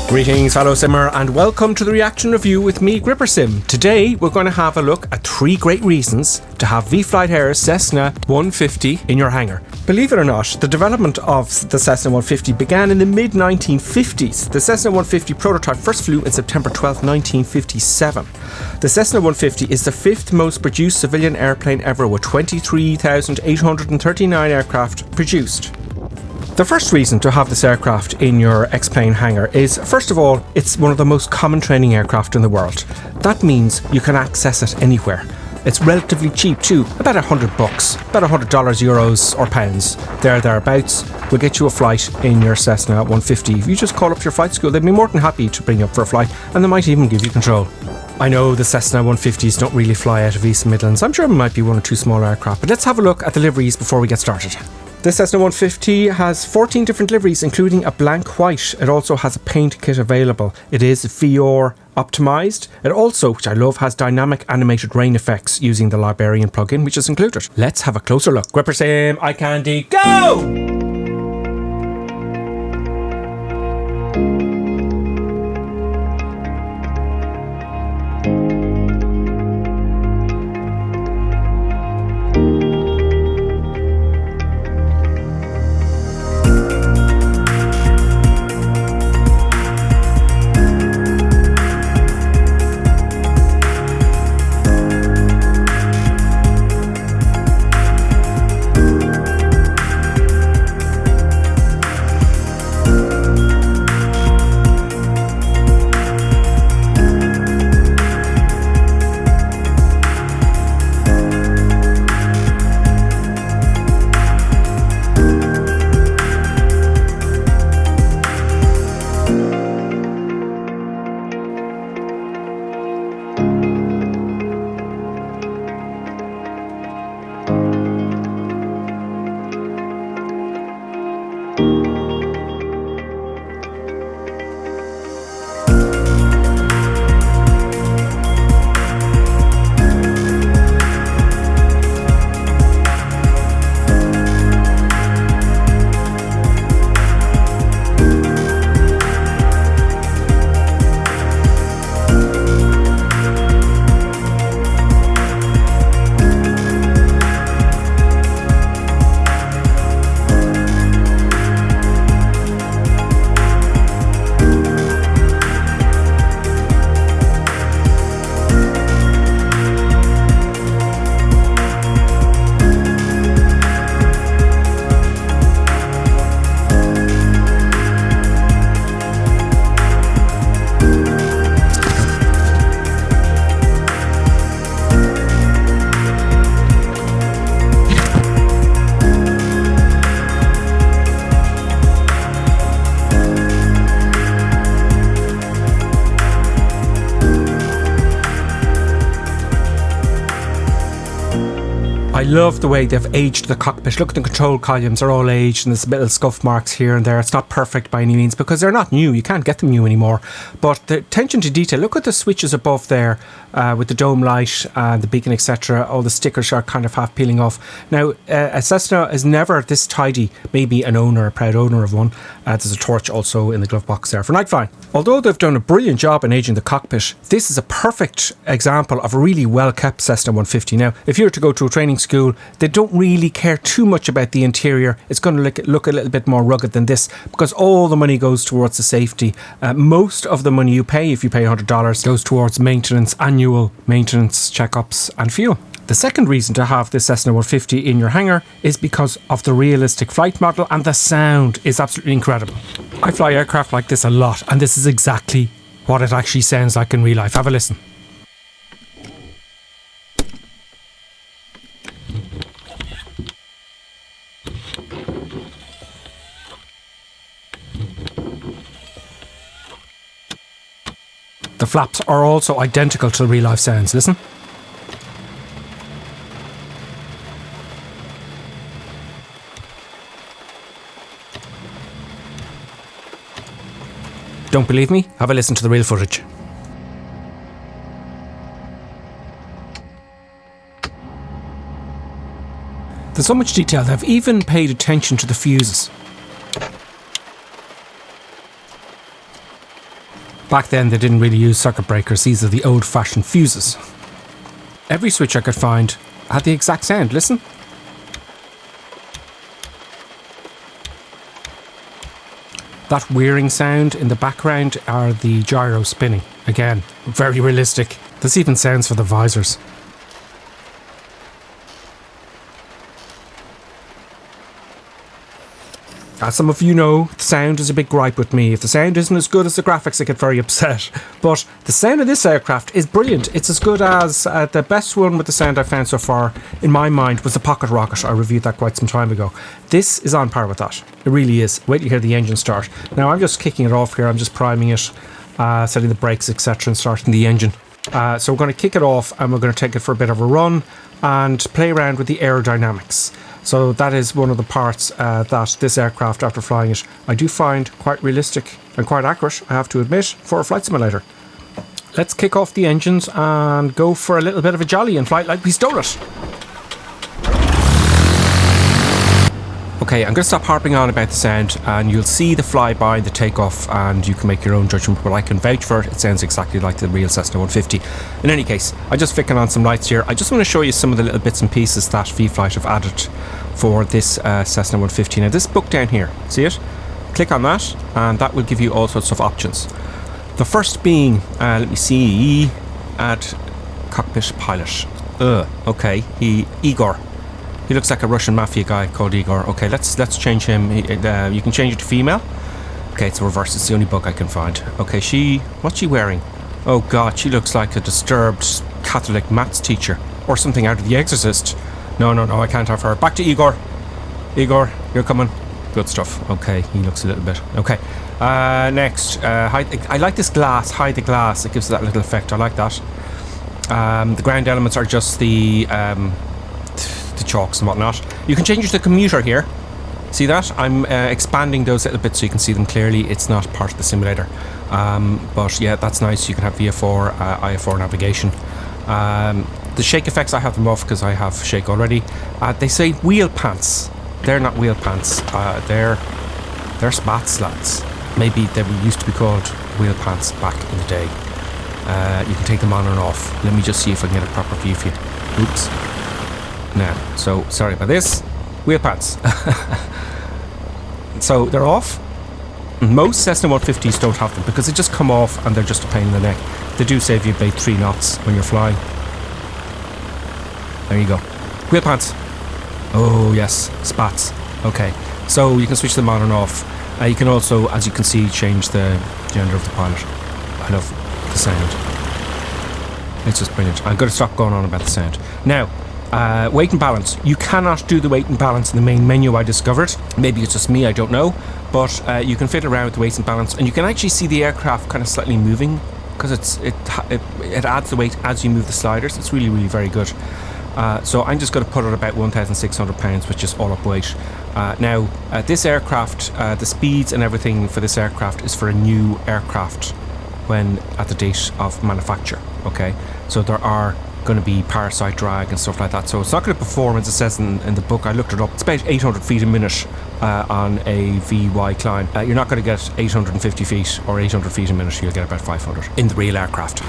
Greetings fellow simmer and welcome to the reaction review with me, GripperSim. Today we're going to have a look at 3 great reasons to have vFlyteAir's Cessna 150 in your hangar. Believe it or not, the development of the Cessna 150 began in the mid-1950s. The Cessna 150 prototype first flew in September 12, 1957. The Cessna 150 is the 5th most produced civilian airplane ever with 23,839 aircraft produced. The first reason to have this aircraft in your X-Plane hangar is, first of all, it's one of the most common training aircraft in the world. That means you can access it anywhere. It's relatively cheap too, about $100, about $100, euros or pounds. Thereabouts will get you a flight in your Cessna 150. If you just call up your flight school, they'd be more than happy to bring you up for a flight, and they might even give you control. I know the Cessna 150s don't really fly out of East Midlands. I'm sure it might be one or two small aircraft, but let's have a look at the liveries before we get started. The Cessna 150 has 14 different liveries, including a blank white. It also has a paint kit available. It is VR optimized. It also, which I love, has dynamic animated rain effects using the Librarian plugin, which is included. Let's have a closer look. GripperSim, eye candy, go! I love the way they've aged the cockpit. Look at the control columns, they're all aged and there's little scuff marks here and there. It's not perfect by any means because they're not new. You can't get them new anymore. But the attention to detail, look at the switches above there with the dome light and the beacon, etc. All the stickers are kind of half peeling off. Now, a Cessna is never this tidy. Maybe an owner, a proud owner of one. There's a torch also in the glove box there for night flying. Although they've done a brilliant job in aging the cockpit, this is a perfect example of a really well-kept Cessna 150. Now, if you were to go to a training school, they don't really care too much about the interior. It's going to look a little bit more rugged than this because all the money goes towards the safety. Most of the money you pay, if you pay $100, goes towards maintenance, annual maintenance, checkups and fuel. The second reason to have this Cessna 150 in your hangar is because of the realistic flight model, and the sound is absolutely incredible. I fly aircraft like this a lot, and this is exactly what it actually sounds like in real life. Have a listen. The flaps are also identical to the real life sounds. Listen. Don't believe me? Have a listen to the real footage. There's so much detail. They've even paid attention to the fuses. Back then they didn't really use circuit breakers, these are the old-fashioned fuses. Every switch I could find had the exact sound, listen. That whirring sound in the background are the gyro spinning. Again, very realistic. There's even sounds for the visors. As some of you know, the sound is a big gripe with me. If the sound isn't as good as the graphics, I get very upset. But the sound of this aircraft is brilliant. It's as good as the best one with the sound I've found so far, in my mind, was the Pocket Rocket. I reviewed that quite some time ago. This is on par with that. It really is. Wait till you hear the engine start. Now, I'm just kicking it off here. I'm just priming it, setting the brakes, etc., and starting the engine. So we're going to kick it off and we're going to take it for a bit of a run and play around with the aerodynamics. So that is one of the parts that this aircraft, after flying it, I do find quite realistic and quite accurate, I have to admit, for a flight simulator. Let's kick off the engines and go for a little bit of a jolly and fly like we stole it. Okay, I'm going to stop harping on about the sound and you'll see the flyby, the takeoff, and you can make your own judgment, but I can vouch for it. It sounds exactly like the real Cessna 150. In any case, I'm just flicking on some lights here. I just want to show you some of the little bits and pieces that vFlyte have added for this Cessna 150. Now, this book down here, see it? Click on that and that will give you all sorts of options. The first being, let me see, add cockpit pilot. Okay, Igor. He looks like a Russian mafia guy called Igor. Okay, let's change him. You can change it to female. Okay, it's a reverse. It's the only book I can find. Okay, what's she wearing? Oh God, she looks like a disturbed Catholic maths teacher or something out of The Exorcist. No, I can't have her. Back to Igor. Igor, you're coming. Good stuff. Okay, he looks a little bit. Okay, next. I like this glass. Hide the glass. It gives that little effect. I like that. The ground elements are just the chalks and whatnot. You can change it to the commuter here. See that? I'm expanding those little bits so you can see them clearly. It's not part of the simulator. But yeah, that's nice. You can have VF4, IF4 navigation. The shake effects, I have them off because I have shake already. They say wheel pants. They're not wheel pants. They're spats, lads. Maybe they used to be called wheel pants back in the day. You can take them on and off. Let me just see if I can get a proper view for you. Oops. Now, so sorry about this. Wheel pants. So they're off. Most Cessna 150s don't have them because they just come off and they're just a pain in the neck. They do save you about 3 knots when you're flying. There you go. Wheel pants. Oh yes, spats. Okay, so you can switch them on and off. You can also, as you can see, change the gender of the pilot. I love the sound. It's just brilliant. I'm going to stop going on about the sound. Now, weight and balance. You cannot do the weight and balance in the main menu, I discovered. Maybe it's just me, I don't know. But you can fit around with the weight and balance, and you can actually see the aircraft kind of slightly moving because it adds the weight as you move the sliders. It's really, really very good. So I'm just going to put it about 1,600 pounds, which is all up weight. Now, this aircraft, the speeds and everything for this aircraft is for a new aircraft when at the date of manufacture. Okay, so there are going to be parasite drag and stuff like that, so it's not going to perform as it says in the book. I looked it up. It's about 800 feet a minute on a VY climb. You're not going to get 850 feet or 800 feet a minute. You'll get about 500 in the real aircraft.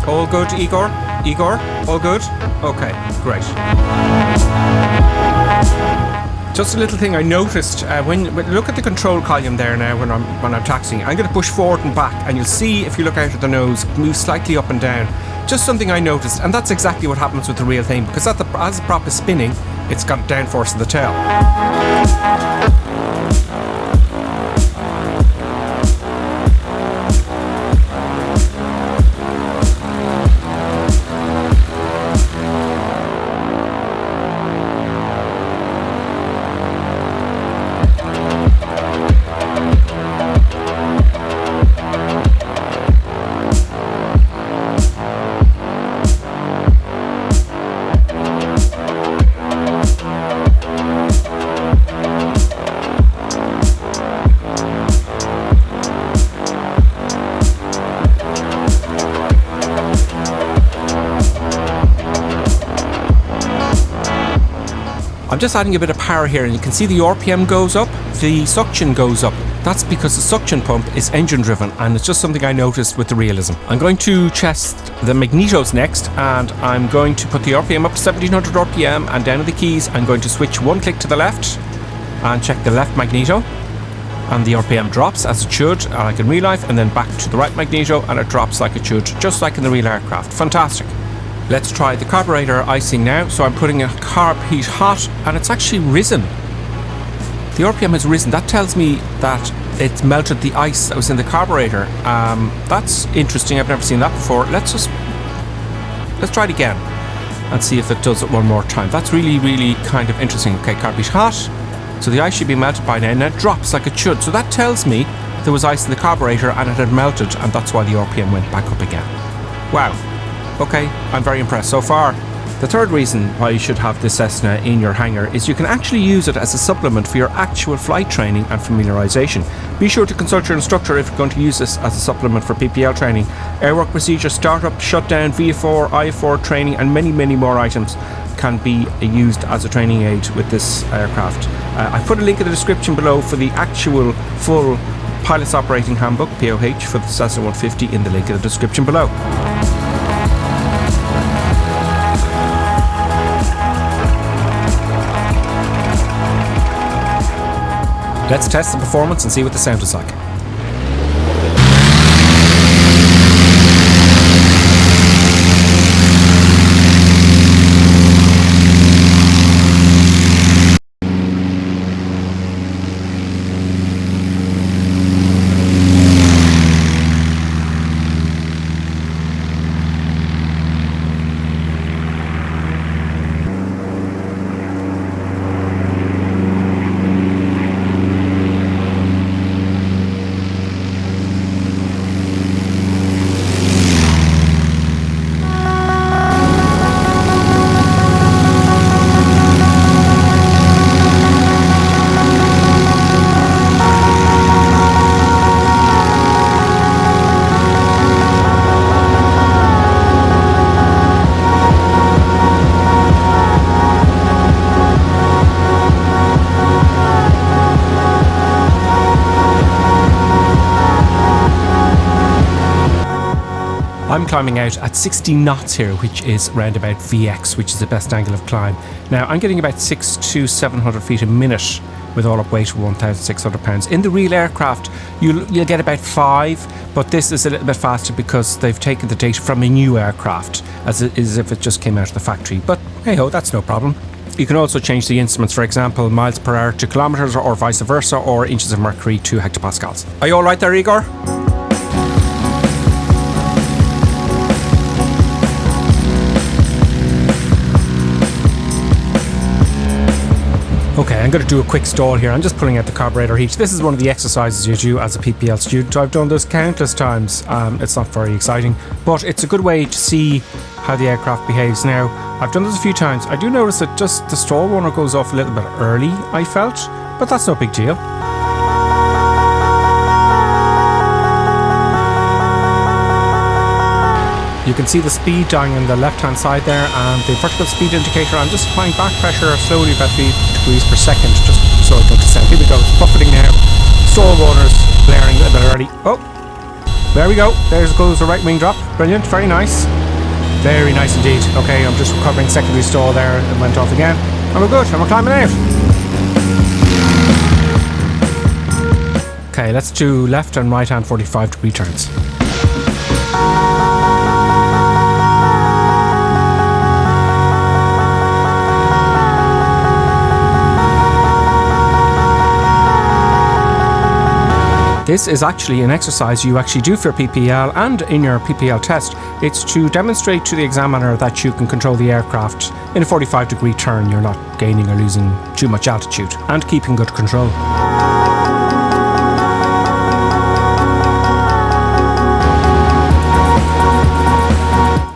All good, Igor? Igor? All good? Okay, great. Just a little thing I noticed when look at the control column there now when I'm taxiing. I'm going to push forward and back, and you'll see if you look out at the nose, it moves slightly up and down. Just something I noticed, and that's exactly what happens with the real thing, because as the prop is spinning, it's got a downforce of the tail. just adding a bit of power here, and you can see the RPM goes up, the suction goes up. That's because the suction pump is engine driven, and it's just something I noticed with the realism. I'm going to test the magnetos next, and I'm going to put the RPM up to 1700 RPM, and down at the keys I'm going to switch one click to the left and check the left magneto, and the RPM drops as it should, like in real life, and then back to the right magneto and it drops like it should, just like in the real aircraft. Fantastic. Let's try the carburetor icing now. So I'm putting a carb heat hot, and it's actually risen. The RPM has risen. That tells me that it's melted the ice that was in the carburetor. That's interesting. I've never seen that before. Let's try it again and see if it does it one more time. That's really, really kind of interesting. Okay, carb heat hot. So the ice should be melted by now, and it drops like it should. So that tells me there was ice in the carburetor and it had melted, and that's why the RPM went back up again. Wow. Okay, I'm very impressed so far. The third reason why you should have this Cessna in your hangar is you can actually use it as a supplement for your actual flight training and familiarization. Be sure to consult your instructor if you're going to use this as a supplement for PPL training. Airwork procedure, startup, shutdown, VFR, IFR training, and many, many more items can be used as a training aid with this aircraft. I've put a link in the description below for the actual full Pilot's Operating Handbook, POH, for the Cessna 150 in the link in the description below. Let's test the performance and see what the sound is like. I'm climbing out at 60 knots here, which is round about VX, which is the best angle of climb. Now, I'm getting about 600 to 700 feet a minute with all up weight of 1,600 pounds. In the real aircraft, you'll get about 5, but this is a little bit faster because they've taken the data from a new aircraft, as if it just came out of the factory. But hey ho, that's no problem. You can also change the instruments, for example, miles per hour to kilometers, or vice versa, or inches of mercury to hectopascals. Are you all right there, Igor? Okay, I'm going to do a quick stall here. I'm just pulling out the carburetor heat. This is one of the exercises you do as a PPL student. I've done this countless times. It's not very exciting, but it's a good way to see how the aircraft behaves. Now, I've done this a few times. I do notice that just the stall warner goes off a little bit early, I felt, but that's no big deal. You can see the speed down on the left-hand side there, and the vertical speed indicator. I'm just applying back pressure slowly, about 3 degrees per second, just so I don't descend. Here we go, it's buffeting now. Stall warners blaring a little bit early. Oh, there we go. There goes the right wing drop. Brilliant, very nice. Very nice indeed. Okay, I'm just recovering secondary stall there. It went off again. And we're good, and we're climbing out. Okay, let's do left and right hand 45-degree turns. This is actually an exercise you actually do for PPL and in your PPL test. It's to demonstrate to the examiner that you can control the aircraft in a 45-degree turn. You're not gaining or losing too much altitude and keeping good control.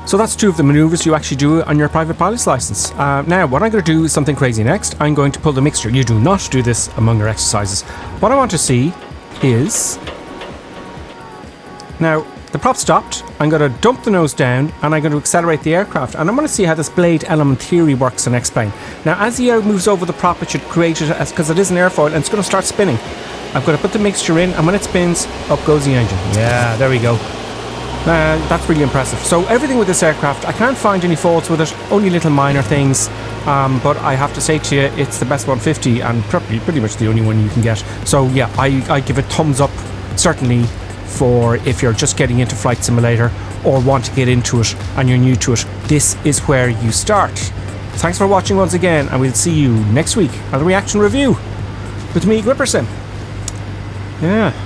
So that's 2 of the maneuvers you actually do on your private pilot's license. Now, what I'm going to do is something crazy next. I'm going to pull the mixture. You do not do this among your exercises. What I want to see is... Now, the prop stopped. I'm going to dump the nose down and I'm going to accelerate the aircraft. And I'm going to see how this blade element theory works in the next plane. Now, as the air moves over the prop, it should create it, because it is an airfoil, and it's going to start spinning. I've got to put the mixture in, and when it spins, up goes the engine. Yeah, there we go. That's really impressive. So everything with this aircraft, I can't find any faults with it, only little minor things. But I have to say to you, it's the best 150 and pretty much the only one you can get. So yeah, I give it thumbs up, certainly, for if you're just getting into Flight Simulator or want to get into it and you're new to it. This is where you start. Thanks for watching once again, and we'll see you next week on the reaction review with me, Grippersim. Yeah.